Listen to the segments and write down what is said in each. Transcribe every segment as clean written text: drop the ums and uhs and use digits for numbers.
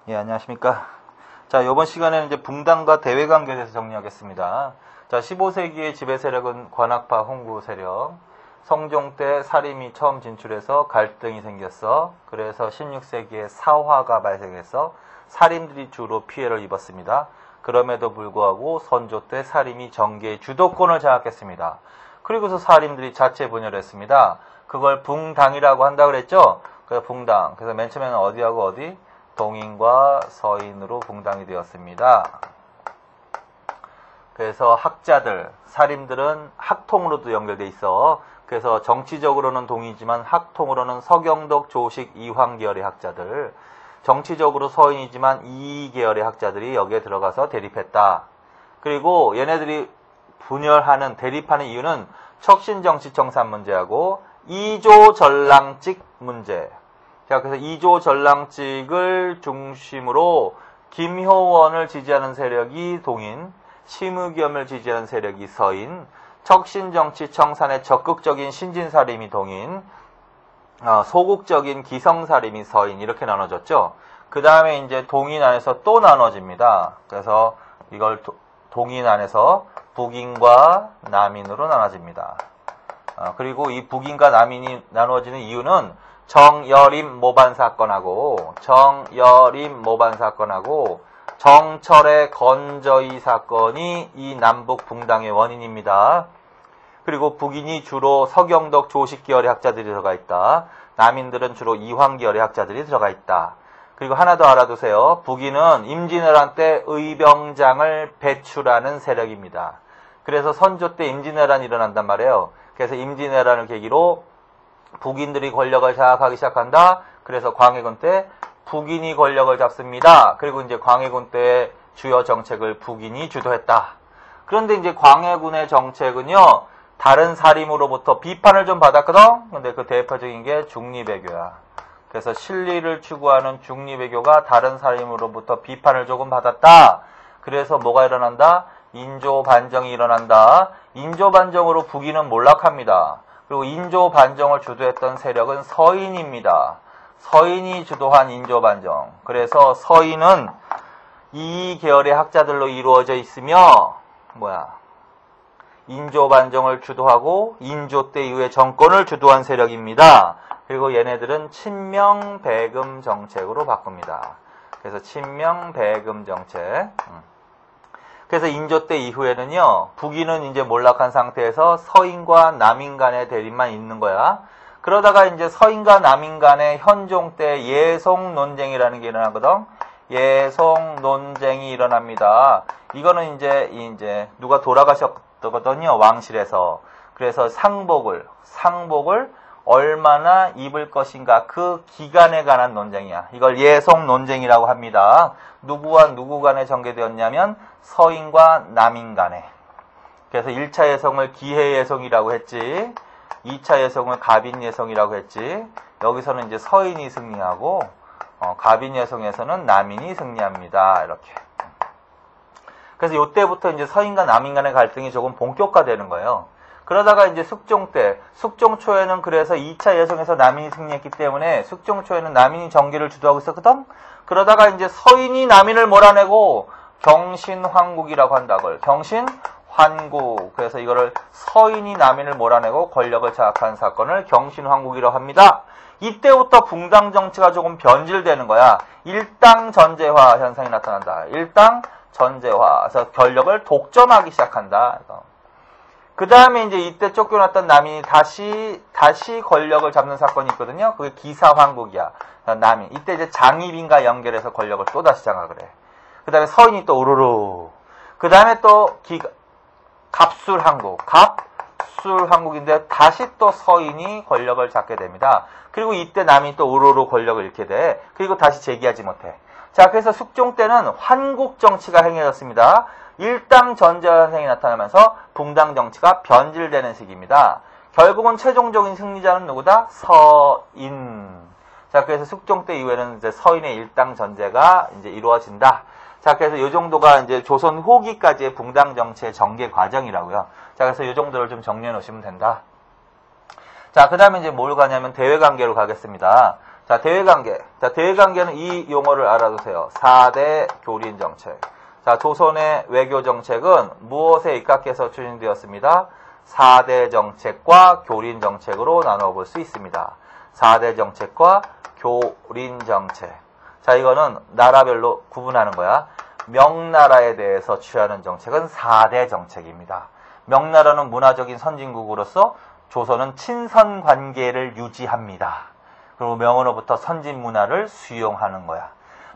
예, 안녕하십니까. 자, 이번 시간에는 이제 붕당과 대외 관계에 대해서 정리하겠습니다. 자, 15세기의 지배 세력은 관악파 홍구 세력. 성종 때 사림이 처음 진출해서 갈등이 생겼어. 그래서 16세기에 사화가 발생해서 사림들이 주로 피해를 입었습니다. 그럼에도 불구하고 선조 때 사림이 정계의 주도권을 장악했습니다. 그리고서 사림들이 자체 분열했습니다. 그걸 붕당이라고 한다고 그랬죠? 그래서 붕당. 그래서 맨 처음에는 어디하고 어디? 동인과 서인으로 붕당이 되었습니다. 그래서 학자들, 사림들은 학통으로도 연결돼 있어. 그래서 정치적으로는 동이지만 학통으로는 서경덕, 조식, 이황 계열의 학자들, 정치적으로 서인이지만 이 계열의 학자들이 여기에 들어가서 대립했다. 그리고 얘네들이 분열하는, 대립하는 이유는 척신정치청산 문제하고 이조전랑직 문제. 자, 그래서 이조전랑직을 중심으로 김효원을 지지하는 세력이 동인, 심의겸을 지지하는 세력이 서인, 척신정치청산의 적극적인 신진사림이 동인, 소극적인 기성사림이 서인, 이렇게 나눠졌죠. 그 다음에 이제 동인 안에서 또 나눠집니다. 그래서 이걸 동인 안에서 북인과 남인으로 나눠집니다. 그리고 이 북인과 남인이 나누어지는 이유는 정여림 모반 사건하고 정철의 건저희 사건이 이 남북 붕당의 원인입니다. 그리고 북인이 주로 서경덕, 조식 계열의 학자들이 들어가 있다. 남인들은 주로 이황 계열의 학자들이 들어가 있다. 그리고 하나 더 알아두세요. 북인은 임진왜란 때 의병장을 배출하는 세력입니다. 그래서 선조 때 임진왜란이 일어난단 말이에요. 그래서 임진왜란을 계기로 북인들이 권력을 장악하기 시작한다. 그래서 광해군 때 북인이 권력을 잡습니다. 그리고 이제 광해군 때 주요 정책을 북인이 주도했다. 그런데 이제 광해군의 정책은요, 다른 사림으로부터 비판을 좀 받았거든? 근데 그 대표적인 게 중리배교야. 그래서 실리를 추구하는 중리배교가 다른 사림으로부터 비판을 조금 받았다. 그래서 뭐가 일어난다? 인조반정이 일어난다. 인조반정으로 북인은 몰락합니다. 그리고 인조반정을 주도했던 세력은 서인입니다. 서인이 주도한 인조반정. 그래서 서인은 이 계열의 학자들로 이루어져 있으며 인조반정을 주도하고 인조 때 이후에 정권을 주도한 세력입니다. 그리고 얘네들은 친명배금 정책으로 바꿉니다. 그래서 친명배금 정책. 그래서 인조 때 이후에는요, 북인은 이제 몰락한 상태에서 서인과 남인 간의 대립만 있는 거야. 그러다가 이제 서인과 남인 간의 현종 때 예송 논쟁이라는 게 일어나거든. 예송 논쟁이 일어납니다. 이거는 이제 누가 돌아가셨거든요, 왕실에서. 그래서 상복을 얼마나 입을 것인가, 그 기간에 관한 논쟁이야. 이걸 예송 논쟁이라고 합니다. 누구와 누구 간에 전개되었냐면 서인과 남인 간에. 그래서 1차 예송을 기해 예송이라고 했지, 2차 예송을 가빈 예송이라고 했지. 여기서는 이제 서인이 승리하고 가빈 예송에서는 남인이 승리합니다. 이렇게. 그래서 이때부터 이제 서인과 남인 간의 갈등이 조금 본격화되는 거예요. 그러다가 이제 숙종 때, 숙종 초에는 그래서 2차 예송에서 남인이 승리했기 때문에 숙종 초에는 남인이 정계를 주도하고 있었거든? 그러다가 이제 서인이 남인을 몰아내고 경신환국이라고 한다. 그걸 경신환국. 그래서 이거를 서인이 남인을 몰아내고 권력을 장악한 사건을 경신환국이라고 합니다. 이때부터 붕당 정치가 조금 변질되는 거야. 일당 전제화 현상이 나타난다. 일당 전제화. 그래서 권력을 독점하기 시작한다. 그 다음에 이제 이때 쫓겨났던 남인이 다시 권력을 잡는 사건이 있거든요. 그게 기사환국이야. 남인. 이때 이제 장희빈과 연결해서 권력을 또다시 장악을 해. 그 다음에 서인이 또 우르르. 그 다음에 또 갑술환국. 갑술환국인데 다시 또 서인이 권력을 잡게 됩니다. 그리고 이때 남인이 또 우르르 권력을 잃게 돼. 그리고 다시 재기하지 못해. 자, 그래서 숙종 때는 환국 정치가 행해졌습니다. 일당 전제 현상이 나타나면서 붕당 정치가 변질되는 시기입니다. 결국은 최종적인 승리자는 누구다? 서인. 자, 그래서 숙종 때 이후에는 이제 서인의 일당 전제가 이제 이루어진다. 자, 그래서 이 정도가 이제 조선 후기까지의 붕당 정치의 전개 과정이라고요. 자, 그래서 이 정도를 좀 정리해 놓으시면 된다. 자, 그 다음에 이제 뭘 가냐면 대외 관계로 가겠습니다. 자, 대외관계. 자, 대외관계는 이 용어를 알아두세요. 4대 교린정책. 자, 조선의 외교정책은 무엇에 입각해서 추진되었습니다? 4대 정책과 교린정책으로 나눠볼 수 있습니다. 4대 정책과 교린정책. 자, 이거는 나라별로 구분하는 거야. 명나라에 대해서 취하는 정책은 4대 정책입니다. 명나라는 문화적인 선진국으로서 조선은 친선 관계를 유지합니다. 그리고 명으로부터 선진 문화를 수용하는 거야.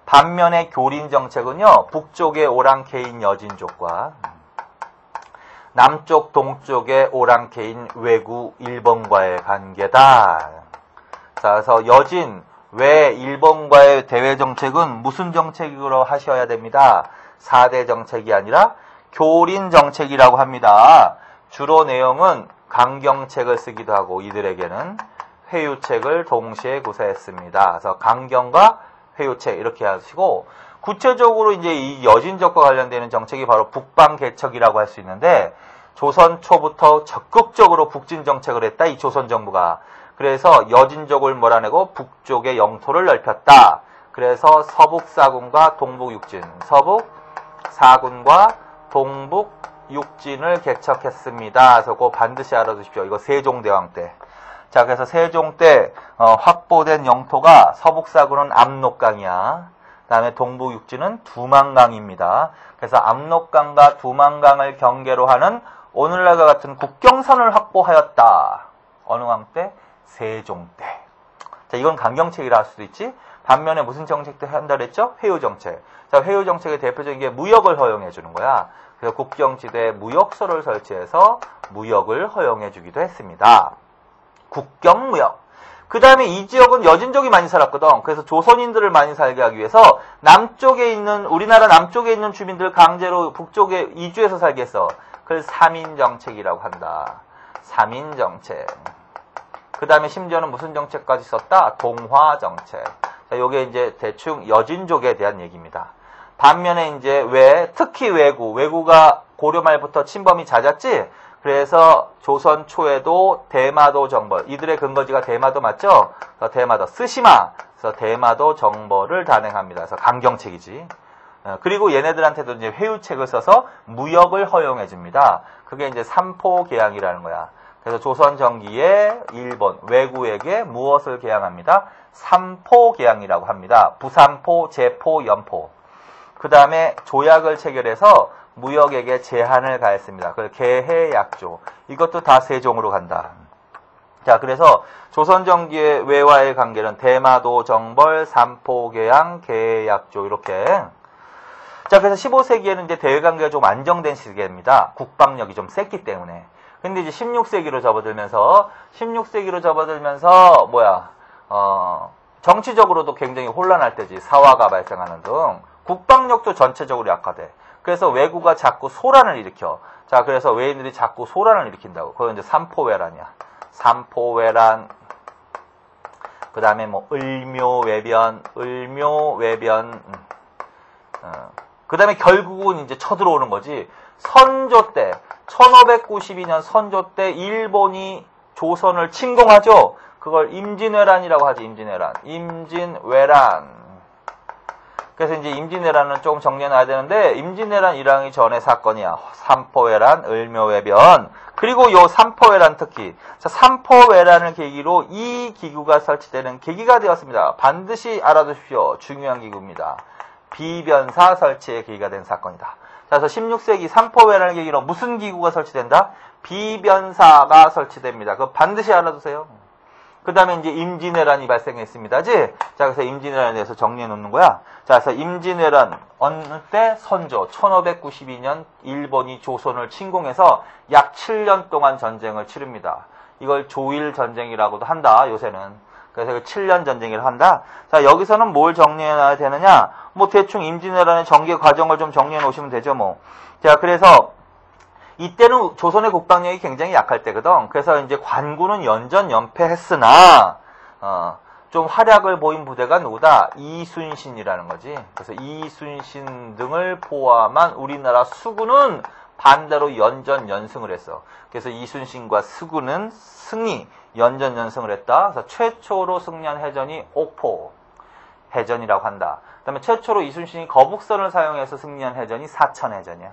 반면에 교린 정책은요, 북쪽의 오랑캐인 여진족과 남쪽 동쪽의 오랑캐인 왜구 일본과의 관계다. 자, 그래서 여진, 왜 일본과의 대외 정책은 무슨 정책으로 하셔야 됩니다. 4대 정책이 아니라 교린 정책이라고 합니다. 주로 내용은 강경책을 쓰기도 하고 이들에게는 회유책을 동시에 구사했습니다. 그래서 강경과 회유책 이렇게 하시고 구체적으로 이제 이 여진족과 관련되는 정책이 바로 북방개척이라고 할 수 있는데 조선 초부터 적극적으로 북진 정책을 했다. 이 조선 정부가. 그래서 여진족을 몰아내고 북쪽의 영토를 넓혔다. 그래서 서북사군과 동북육진, 서북사군과 동북육진을 개척했습니다. 그래서 그거 반드시 알아두십시오. 이거 세종대왕 때. 자, 그래서 세종 때 확보된 영토가 서북사군은 압록강이야. 그 다음에 동북육진은 두만강입니다. 그래서 압록강과 두만강을 경계로 하는 오늘날과 같은 국경선을 확보하였다. 어느 왕 때? 세종 때. 자, 이건 강경책이라 할 수도 있지. 반면에 무슨 정책도 한다 그랬죠? 회유정책. 자, 회유정책의 대표적인 게 무역을 허용해 주는 거야. 그래서 국경지대에 무역소를 설치해서 무역을 허용해 주기도 했습니다. 국경무역. 그 다음에 이 지역은 여진족이 많이 살았거든. 그래서 조선인들을 많이 살게 하기 위해서 남쪽에 있는, 우리나라 남쪽에 있는 주민들 강제로 북쪽에 이주해서 살게 했어. 그걸 3인정책이라고 한다. 3인정책. 그 다음에 심지어는 무슨 정책까지 썼다? 동화정책. 자, 요게 이제 대충 여진족에 대한 얘기입니다. 반면에 이제 특히 왜구가 고려 말부터 침범이 잦았지? 그래서 조선 초에도 대마도 정벌, 이들의 근거지가 대마도 맞죠? 대마도, 스시마, 그래서 대마도 정벌을 단행합니다. 그래서 강경책이지. 그리고 얘네들한테도 이제 회유책을 써서 무역을 허용해 줍니다. 그게 이제 삼포개항이라는 거야. 그래서 조선 전기에 일본, 왜구에게 무엇을 개항합니다? 삼포개항이라고 합니다. 부삼포, 제포, 연포. 그 다음에 조약을 체결해서 무역에게 제한을 가했습니다. 그걸 개해약조. 이것도 다 세종으로 간다. 자, 그래서 조선 전기의 외와의 관계는 대마도 정벌, 삼포개항, 개해약조 이렇게. 자, 그래서 15세기에는 이제 대외 관계가 좀 안정된 시기입니다. 국방력이 좀 셌기 때문에. 근데 이제 16세기로 접어들면서 정치적으로도 굉장히 혼란할 때지. 사화가 발생하는 등. 국방력도 전체적으로 약화돼. 그래서 왜구가 자꾸 소란을 일으켜. 자, 그래서 외인들이 자꾸 소란을 일으킨다고. 그건 이제 삼포외란이야. 삼포외란. 그 다음에 뭐, 을묘외변. 그 다음에 결국은 이제 쳐들어오는 거지. 선조 때, 1592년 선조 때 일본이 조선을 침공하죠. 그걸 임진왜란이라고 하지, 임진왜란. 그래서 이제 임진왜란은 조금 정리해놔야 되는데, 임진왜란 일항이 전의 사건이야. 삼포외란, 을묘외변. 그리고 요 삼포외란 특히. 자, 삼포외란을 계기로 이 기구가 설치되는 계기가 되었습니다. 반드시 알아두십시오. 중요한 기구입니다. 비변사 설치의 계기가 된 사건이다. 자, 그래서 16세기 삼포외란을 계기로 무슨 기구가 설치된다? 비변사가 설치됩니다. 그거 반드시 알아두세요. 그 다음에 이제 임진왜란이 발생했습니다지? 자, 그래서 임진왜란에 대해서 정리해 놓는 거야. 자, 그래서 임진왜란, 어느 때? 선조, 1592년 일본이 조선을 침공해서 약 7년 동안 전쟁을 치릅니다. 이걸 조일전쟁이라고도 한다, 요새는. 그래서 7년 전쟁을 한다. 자, 여기서는 뭘 정리해 놔야 되느냐? 뭐 대충 임진왜란의 전개 과정을 좀 정리해 놓으시면 되죠, 뭐. 자, 그래서 이때는 조선의 국방력이 굉장히 약할 때거든. 그래서 이제 관군은 연전연패했으나 좀 활약을 보인 부대가 누구다? 이순신이라는 거지. 그래서 이순신 등을 포함한 우리나라 수군은 반대로 연전연승을 했어. 그래서 이순신과 수군은 승리, 연전연승을 했다. 그래서 최초로 승리한 해전이 옥포 해전이라고 한다. 그 다음에 최초로 이순신이 거북선을 사용해서 승리한 해전이 사천해전이야.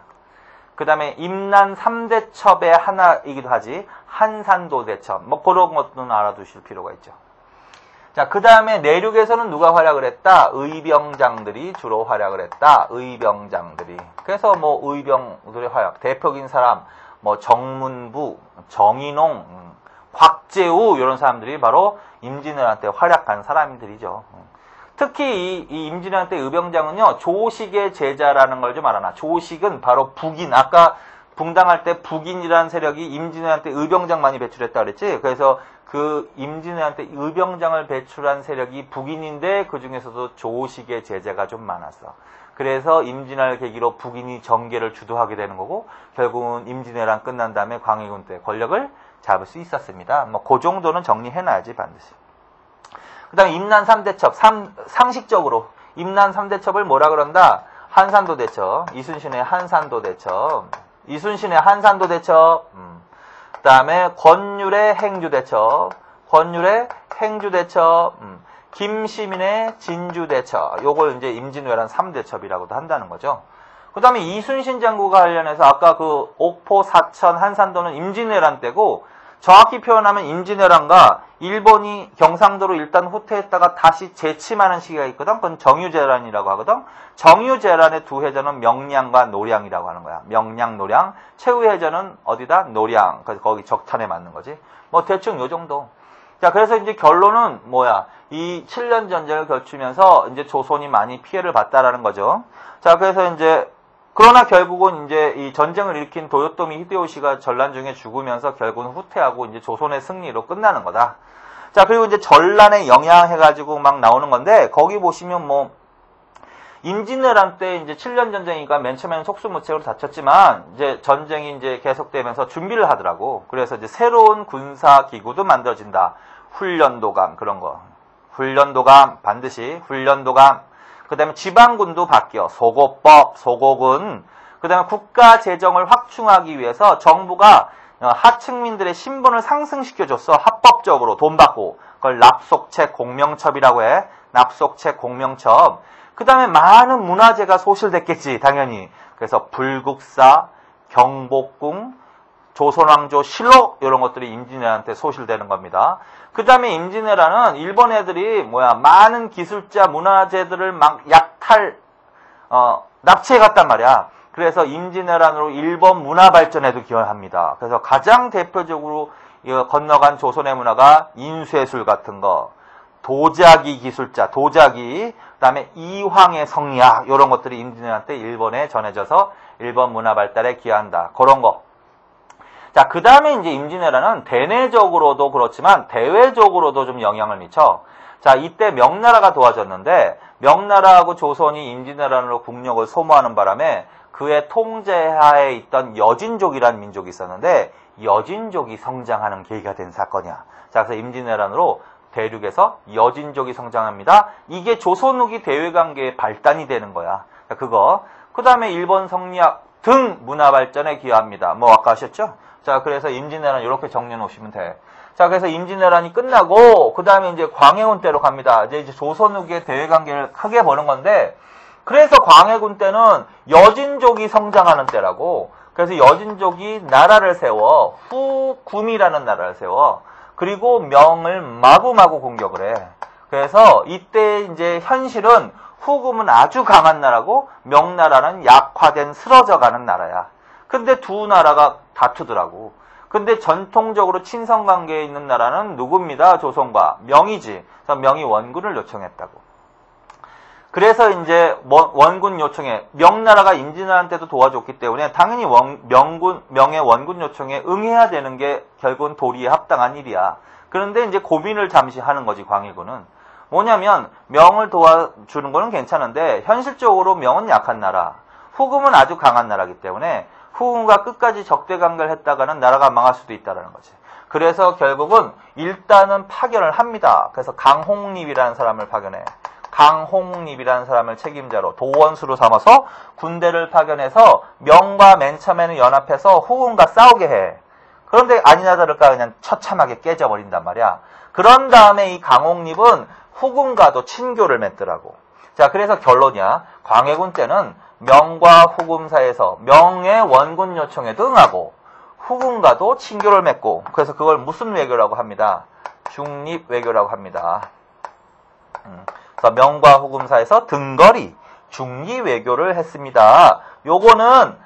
그 다음에 임난 3대첩의 하나이기도 하지. 한산도 대첩. 뭐 그런 것들은 알아두실 필요가 있죠. 자, 그 다음에 내륙에서는 누가 활약을 했다? 의병장들이 주로 활약을 했다. 의병장들이. 그래서 뭐 의병들의 활약. 대표적인 사람, 뭐 정문부, 정인홍, 곽재우 이런 사람들이 바로 임진왜란 때 활약한 사람들이죠. 특히 이 임진왜란 때 의병장은요. 조식의 제자라는 걸 좀 알아놔. 조식은 바로 북인. 아까 붕당할 때 북인이라는 세력이 임진왜란 때 의병장 많이 배출했다 그랬지. 그래서 그 임진왜란 때 의병장을 배출한 세력이 북인인데 그 중에서도 조식의 제자가 좀 많았어. 그래서 임진왜란을 계기로 북인이 정계를 주도하게 되는 거고 결국은 임진왜란 끝난 다음에 광해군 때 권력을 잡을 수 있었습니다. 뭐 그 정도는 정리해놔야지 반드시. 그 다음에 임난 3대첩, 상식적으로 임난 3대첩을 뭐라 그런다? 한산도 대첩, 이순신의 한산도 대첩, 이순신의 한산도 대첩, 그 다음에 권율의 행주대첩, 권율의 행주대첩, 김시민의 진주대첩, 요걸 이제 임진왜란 3대첩이라고도 한다는 거죠. 그 다음에 이순신 장군과 관련해서 아까 그 옥포, 사천, 한산도는 임진왜란 때고 정확히 표현하면 임진왜란과 일본이 경상도로 일단 후퇴했다가 다시 재침하는 시기가 있거든. 그건 정유재란이라고 하거든. 정유재란의 두 해전은 명량과 노량이라고 하는 거야. 명량, 노량. 최후의 해전은 어디다? 노량. 그래서 거기 적탄에 맞는 거지. 뭐 대충 요 정도. 자, 그래서 이제 결론은 뭐야? 이 7년 전쟁을 거치면서 이제 조선이 많이 피해를 봤다라는 거죠. 자, 그래서 이제 그러나 결국은 이제 이 전쟁을 일으킨 도요토미 히데요시가 전란 중에 죽으면서 결국은 후퇴하고 이제 조선의 승리로 끝나는 거다. 자, 그리고 이제 전란에 영향해가지고 막 나오는 건데, 거기 보시면 뭐, 임진왜란 때 이제 7년 전쟁이니까 맨 처음에는 속수무책으로 다쳤지만, 이제 전쟁이 이제 계속되면서 준비를 하더라고. 그래서 이제 새로운 군사기구도 만들어진다. 훈련도감, 그런 거. 훈련도감, 반드시 훈련도감. 그 다음에 지방군도 바뀌어. 소고법, 소고군. 그 다음에 국가재정을 확충하기 위해서 정부가 하층민들의 신분을 상승시켜줬어. 합법적으로 돈 받고. 그걸 납속책 공명첩이라고 해. 납속책 공명첩. 그 다음에 많은 문화재가 소실됐겠지, 당연히. 그래서 불국사, 경복궁, 조선왕조 실록 이런 것들이 임진왜란 때 소실되는 겁니다. 그 다음에 임진왜란은 일본 애들이 많은 기술자 문화재들을 막 납치해 갔단 말이야. 그래서 임진왜란으로 일본 문화 발전에도 기여합니다. 그래서 가장 대표적으로 건너간 조선의 문화가 인쇄술 같은 거, 도자기 기술자, 도자기, 그 다음에 이황의 성리학 이런 것들이 임진왜란 때 일본에 전해져서 일본 문화 발달에 기여한다. 그런 거. 자, 그 다음에 이제 임진왜란은 대내적으로도 그렇지만 대외적으로도 좀 영향을 미쳐. 자, 이때 명나라가 도와줬는데 명나라하고 조선이 임진왜란으로 국력을 소모하는 바람에 그의 통제하에 있던 여진족이라는 민족이 있었는데 여진족이 성장하는 계기가 된 사건이야. 자, 그래서 임진왜란으로 대륙에서 여진족이 성장합니다. 이게 조선 후기 대외관계의 발단이 되는 거야. 자, 그거. 그 다음에 일본 성리학 등 문화 발전에 기여합니다. 뭐 아까 하셨죠? 자, 그래서 임진왜란 이렇게 정리해 놓으시면 돼. 자, 그래서 임진왜란이 끝나고 그 다음에 이제 광해군 때로 갑니다. 이제 조선 후기의 대외관계를 크게 보는 건데, 그래서 광해군 때는 여진족이 성장하는 때라고. 그래서 여진족이 나라를 세워 후금이라는 나라를 세워. 그리고 명을 마구마구 공격을 해. 그래서 이때 이제 현실은 후금은 아주 강한 나라고 명나라는 약화된 쓰러져가는 나라야. 근데 두 나라가 다투더라고. 근데 전통적으로 친선관계에 있는 나라는 누굽니다? 조선과 명이지. 그래서 명이 원군을 요청했다고. 그래서 이제 원군 요청에 명나라가 임진왜란 때도 도와줬기 때문에 당연히 명의 원군 요청에 응해야 되는 게 결국은 도리에 합당한 일이야. 그런데 이제 고민을 잠시 하는 거지, 광해군은. 뭐냐면 명을 도와주는 거는 괜찮은데 현실적으로 명은 약한 나라, 후금은 아주 강한 나라이기 때문에 후금과 끝까지 적대관계를 했다가는 나라가 망할 수도 있다는 거지. 그래서 결국은 일단은 파견을 합니다. 그래서 강홍립이라는 사람을 파견해. 강홍립이라는 사람을 책임자로 도원수로 삼아서 군대를 파견해서 명과 맨 처음에는 연합해서 후금과 싸우게 해. 그런데 아니나 다를까 그냥 처참하게 깨져버린단 말이야. 그런 다음에 이 강옥립은 후금과도 친교를 맺더라고. 자, 그래서 결론이야. 광해군 때는 명과 후금 사이에서 명의 원군 요청에도 응하고 후금과도 친교를 맺고, 그래서 그걸 무슨 외교라고 합니다. 중립 외교라고 합니다. 그래서 명과 후금 사이에서 등거리 중립 외교를 했습니다. 요거는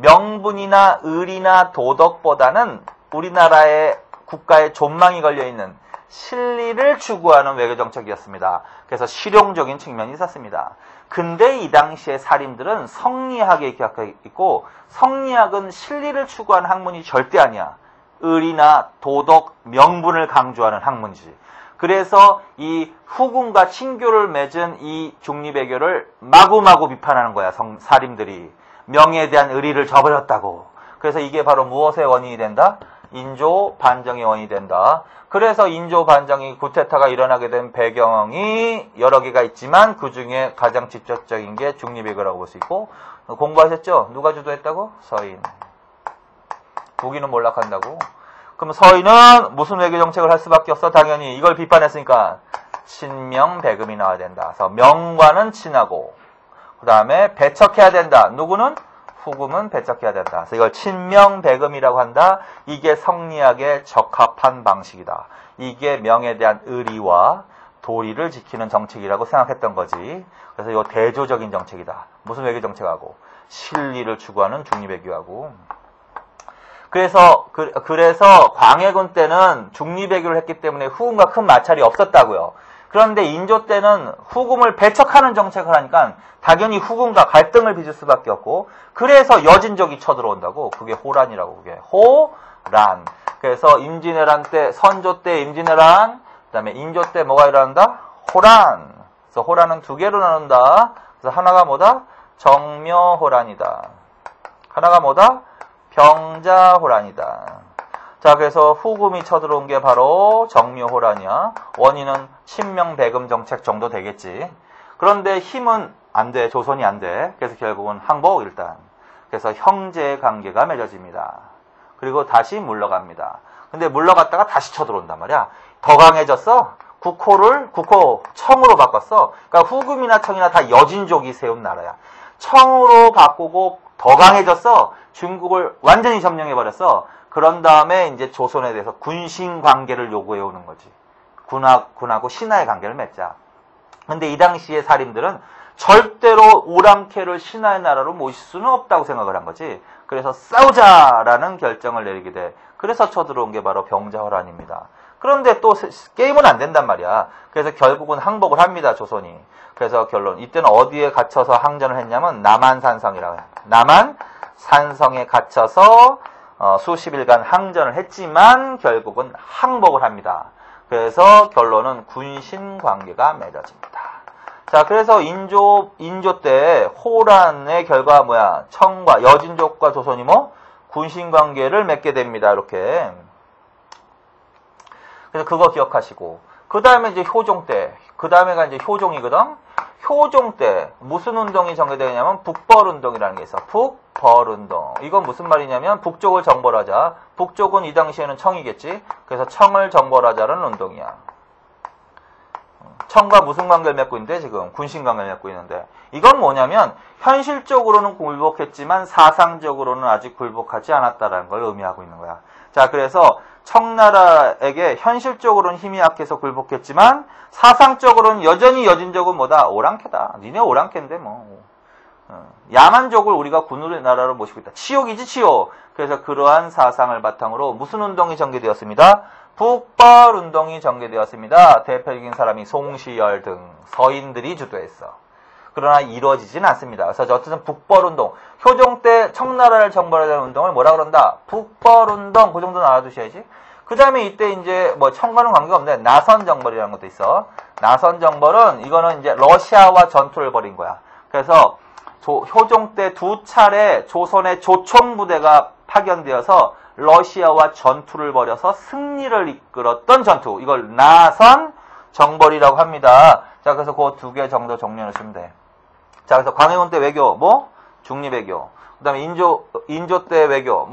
명분이나 의리나 도덕보다는 우리나라의 국가의 존망이 걸려있는 실리를 추구하는 외교 정책이었습니다. 그래서 실용적인 측면이 있었습니다. 근데 이 당시의 사림들은 성리학에 기억하고 있고, 성리학은 실리를 추구하는 학문이 절대 아니야. 의리나 도덕, 명분을 강조하는 학문이지. 그래서 이 후금과 친교를 맺은 이 중립외교를 마구마구 비판하는 거야. 사림들이. 명예에 대한 의리를 저버렸다고. 그래서 이게 바로 무엇의 원인이 된다? 인조 반정의 원인이 된다. 그래서 인조 반정이 구테타가 일어나게 된 배경이 여러 개가 있지만 그 중에 가장 직접적인 게 중립외교라고 볼 수 있고, 공부하셨죠? 누가 주도했다고? 서인. 북인은 몰락한다고. 그럼 서인은 무슨 외교 정책을 할 수밖에 없어? 당연히 이걸 비판했으니까 친명배금이 나와야 된다. 그래서 명과는 친하고 그 다음에 배척해야 된다. 누구는? 후금은 배척해야 된다. 그래서 이걸 친명배금이라고 한다. 이게 성리학에 적합한 방식이다. 이게 명에 대한 의리와 도리를 지키는 정책이라고 생각했던 거지. 그래서 이거 대조적인 정책이다. 무슨 외교 정책하고? 실리를 추구하는 중립외교하고. 그래서 광해군 때는 중립외교를 했기 때문에 후금과 큰 마찰이 없었다고요. 그런데 인조 때는 후금을 배척하는 정책을 하니까 당연히 후금과 갈등을 빚을 수밖에 없고, 그래서 여진족이 쳐들어온다고. 그게 호란이라고. 그게 호란. 그래서 임진왜란 때, 선조 때 임진왜란, 그 다음에 인조 때 뭐가 일어난다? 호란. 그래서 호란은 두 개로 나눈다. 그래서 하나가 뭐다? 정묘호란이다. 하나가 뭐다? 병자호란이다. 자, 그래서 후금이 쳐들어온 게 바로 정묘호란이야. 원인은 친명배금 정책 정도 되겠지. 그런데 힘은 안 돼. 조선이 안 돼. 그래서 결국은 항복 일단. 그래서 형제 관계가 맺어집니다. 그리고 다시 물러갑니다. 근데 물러갔다가 다시 쳐들어온단 말이야. 더 강해졌어. 국호 청으로 바꿨어. 그러니까 후금이나 청이나 다 여진족이 세운 나라야. 청으로 바꾸고 더 강해졌어. 중국을 완전히 점령해버렸어. 그런 다음에 이제 조선에 대해서 군신 관계를 요구해 오는 거지. 군하고 신하의 관계를 맺자. 근데 이 당시의 사림들은 절대로 오랑캐를 신하의 나라로 모실 수는 없다고 생각을 한 거지. 그래서 싸우자라는 결정을 내리게 돼. 그래서 쳐들어온 게 바로 병자호란입니다. 그런데 또 게임은 안 된단 말이야. 그래서 결국은 항복을 합니다, 조선이. 그래서 결론, 이때는 어디에 갇혀서 항전을 했냐면 남한산성이라고 해요. 남한산성에 갇혀서 수십일간 항전을 했지만 결국은 항복을 합니다. 그래서 결론은 군신 관계가 맺어집니다. 자, 그래서 인조 때 호란의 결과가 뭐야? 청과 여진족과 조선이 군신 관계를 맺게 됩니다. 이렇게. 그래서 그거 기억하시고. 그 다음에 이제 효종 때. 그 다음에가 이제 효종이거든? 효종 때 무슨 운동이 전개되냐면 북벌운동이라는 게 있어. 북벌운동. 이건 무슨 말이냐면 북쪽을 정벌하자. 북쪽은 이 당시에는 청이겠지. 그래서 청을 정벌하자는 운동이야. 청과 무슨 관계를 맺고 있는데 지금 군신 관계를 맺고 있는데, 이건 뭐냐면 현실적으로는 굴복했지만 사상적으로는 아직 굴복하지 않았다라는 걸 의미하고 있는 거야. 자, 그래서 청나라에게 현실적으로는 힘이 약해서 굴복했지만 사상적으로는 여전히 여진족은 뭐다? 오랑캐다. 니네 오랑캐인데 야만족을 우리가 군우리 나라로 모시고 있다. 치욕이지 치욕. 그래서 그러한 사상을 바탕으로 무슨 운동이 전개되었습니다? 북벌운동이 전개되었습니다. 대표적인 사람이 송시열 등 서인들이 주도했어. 그러나 이루어지진 않습니다. 그래서 어쨌든 북벌운동, 효종 때 청나라를 정벌하자는 운동을 뭐라 그런다? 북벌운동. 그 정도는 알아두셔야지. 그 다음에 이때 이제 청과는 관계가 없는데 나선정벌이라는 것도 있어. 나선정벌은 이거는 이제 러시아와 전투를 벌인 거야. 그래서 효종 때 두 차례 조선의 조총부대가 파견되어서 러시아와 전투를 벌여서 승리를 이끌었던 전투. 이걸 나선정벌이라고 합니다. 자, 그래서 그 두 개 정도 정리하시면 돼. 자, 그래서 광해군 때 외교, 중립외교. 그 다음에 인조 때 외교,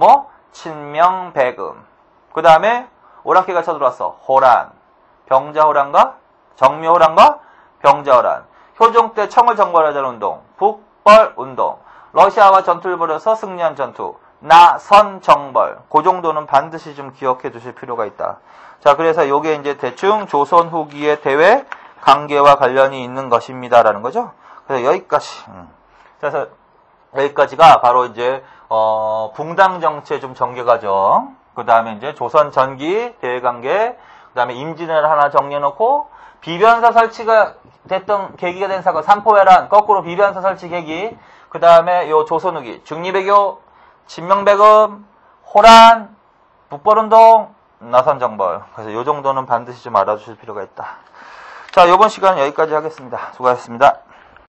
친명배금. 그 다음에 오랑캐가 쳐들어왔어. 호란. 병자호란과 정묘호란과 병자호란. 효종 때 청을 정벌하자는 운동. 북벌운동. 러시아와 전투를 벌여서 승리한 전투. 나선정벌. 그 정도는 반드시 좀 기억해 두실 필요가 있다. 자, 그래서 요게 이제 대충 조선 후기의 대외 관계와 관련이 있는 것입니다라는 거죠. 그래서 여기까지. 그래서 여기까지가 바로 이제 붕당 정치의 좀 전개 과정. 그 다음에 이제 조선 전기 대외 관계. 그 다음에 임진왜란 하나 정리해놓고 비변사 설치가 됐던 계기가 된 사건 삼포회란 거꾸로 비변사 설치 계기. 그 다음에 요 조선 후기 중리배교, 친명배금, 호란, 북벌운동, 나선정벌. 그래서 요 정도는 반드시 좀 알아주실 필요가 있다. 자, 요번 시간 여기까지 하겠습니다. 수고하셨습니다.